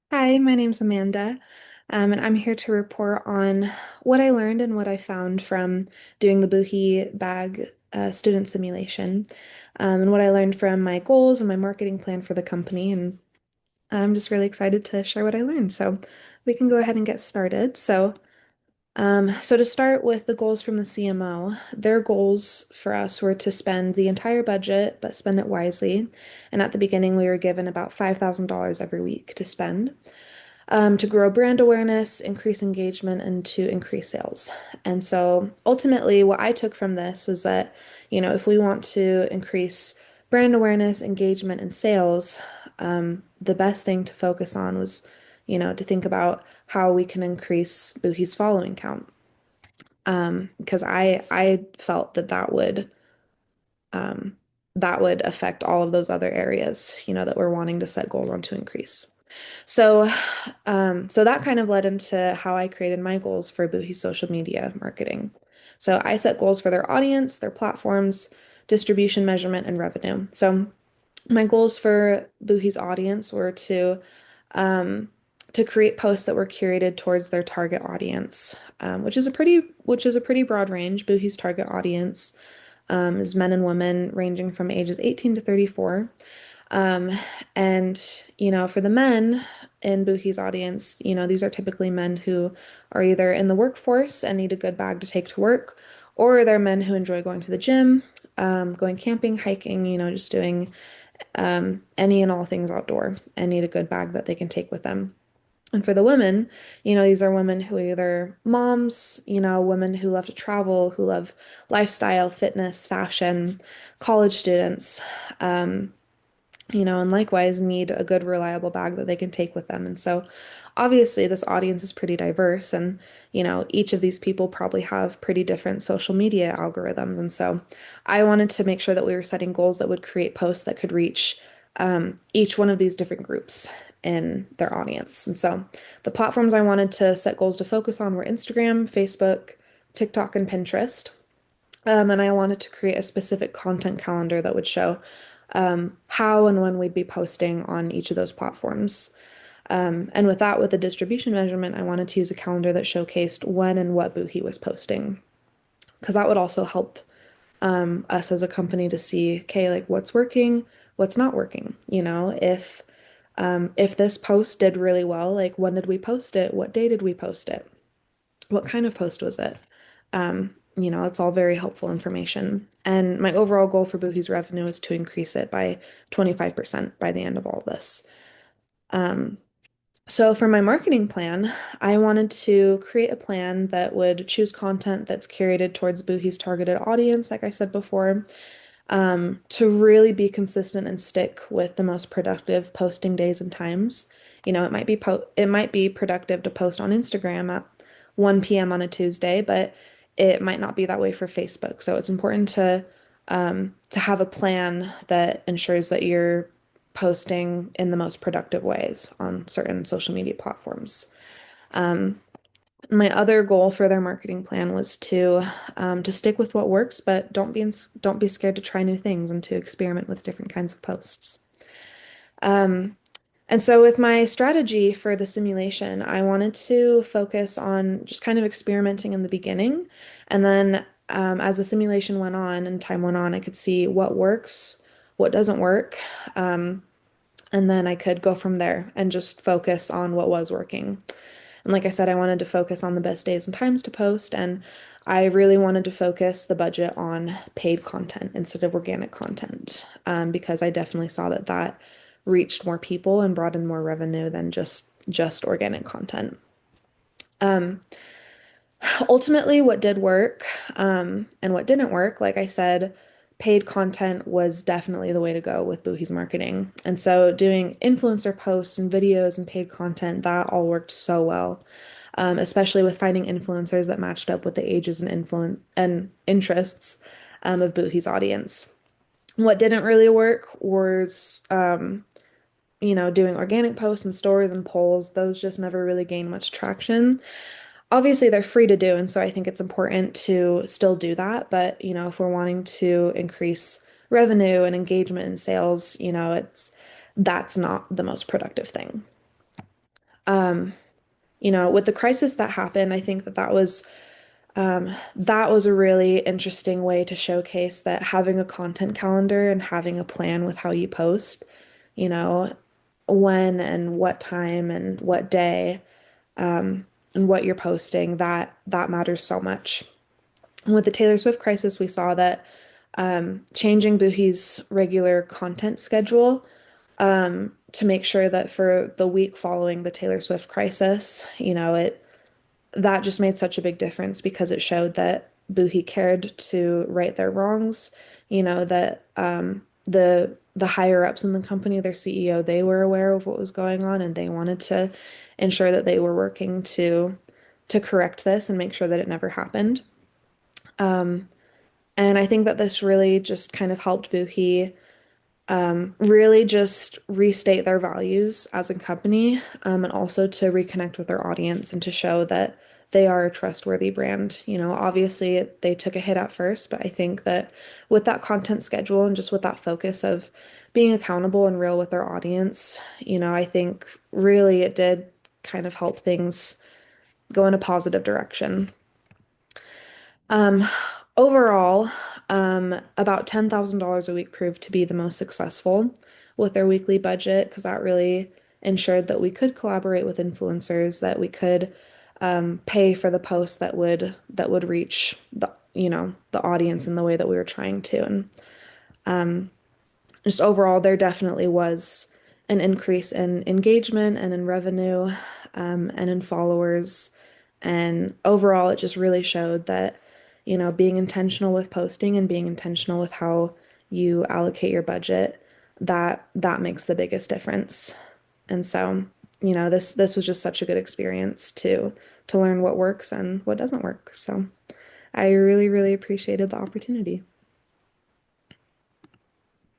Hi, my name's Amanda, and I'm here to report on what I learned and what I found from doing the Buhi bag student simulation, and what I learned from my goals and my marketing plan for the company. And I'm just really excited to share what I learned. So we can go ahead and get started. So to start with the goals from the CMO, their goals for us were to spend the entire budget, but spend it wisely. And at the beginning, we were given about $5,000 every week to spend to grow brand awareness, increase engagement, and to increase sales. And so ultimately, what I took from this was that, if we want to increase brand awareness, engagement, and sales, the best thing to focus on was, to think about how we can increase Buhi's following count. Because I felt that that would affect all of those other areas, that we're wanting to set goals on to increase. So, so that kind of led into how I created my goals for Buhi's social media marketing. So I set goals for their audience, their platforms, distribution measurement, and revenue. So my goals for Buhi's audience were um, to create posts that were curated towards their target audience, which is a pretty broad range. Buhi's target audience is men and women ranging from ages 18 to 34. Um, and, for the men in Buhi's audience, these are typically men who are either in the workforce and need a good bag to take to work, or they're men who enjoy going to the gym, going camping, hiking, just doing any and all things outdoor and need a good bag that they can take with them. And for the women, these are women who are either moms, women who love to travel, who love lifestyle, fitness, fashion, college students. And likewise need a good, reliable bag that they can take with them. And so, obviously, this audience is pretty diverse, and each of these people probably have pretty different social media algorithms. And so, I wanted to make sure that we were setting goals that would create posts that could reach each one of these different groups in their audience. And so, the platforms I wanted to set goals to focus on were Instagram, Facebook, TikTok, and Pinterest. And I wanted to create a specific content calendar that would show how and when we'd be posting on each of those platforms. And with that, with the distribution measurement, I wanted to use a calendar that showcased when and what Buhi was posting, because that would also help us as a company to see, okay, like what's working, what's not working. If this post did really well, like when did we post it? What day did we post it? What kind of post was it? It's all very helpful information. And my overall goal for Boohoo's revenue is to increase it by 25% by the end of all this. So for my marketing plan, I wanted to create a plan that would choose content that's curated towards Boohoo's targeted audience, like I said before, to really be consistent and stick with the most productive posting days and times. It might be productive to post on Instagram at 1 p.m. on a Tuesday, but it might not be that way for Facebook. So it's important to have a plan that ensures that you're posting in the most productive ways on certain social media platforms. My other goal for their marketing plan was to stick with what works, but don't be scared to try new things and to experiment with different kinds of posts. And so with my strategy for the simulation, I wanted to focus on just kind of experimenting in the beginning, and then as the simulation went on and time went on, I could see what works, what doesn't work, and then I could go from there and just focus on what was working. And like I said, I wanted to focus on the best days and times to post, and I really wanted to focus the budget on paid content instead of organic content, because I definitely saw that that reached more people and brought in more revenue than just organic content. Ultimately, what did work, and what didn't work, like I said, paid content was definitely the way to go with Boohie's marketing. And so doing influencer posts and videos and paid content, that all worked so well. Especially with finding influencers that matched up with the ages and influence and interests of Boohie's audience. What didn't really work was, doing organic posts and stories and polls. Those just never really gained much traction. Obviously, they're free to do, and so I think it's important to still do that. But, if we're wanting to increase revenue and engagement and sales, that's not the most productive thing. With the crisis that happened, I think that that was a really interesting way to showcase that having a content calendar and having a plan with how you post, you know, when and what time and what day, and what you're posting, that matters so much. And with the Taylor Swift crisis, we saw that changing Buhi's regular content schedule to make sure that for the week following the Taylor Swift crisis, it that just made such a big difference because it showed that Buhi cared to right their wrongs, that the higher ups in the company, their CEO, they were aware of what was going on and they wanted to ensure that they were working to correct this and make sure that it never happened. And I think that this really just kind of helped Buhi really just restate their values as a company, and also to reconnect with their audience and to show that they are a trustworthy brand. Obviously they took a hit at first, but I think that with that content schedule and just with that focus of being accountable and real with their audience, I think really it did kind of help things go in a positive direction. Um, Overall, about $10,000 a week proved to be the most successful with their weekly budget because that really ensured that we could collaborate with influencers, that we could pay for the posts that would reach the audience in the way that we were trying to. And just overall, there definitely was an increase in engagement and in revenue, and in followers. And overall, it just really showed that, being intentional with posting and being intentional with how you allocate your budget, that makes the biggest difference. And so, this was just such a good experience to learn what works and what doesn't work. So I really, really appreciated the opportunity.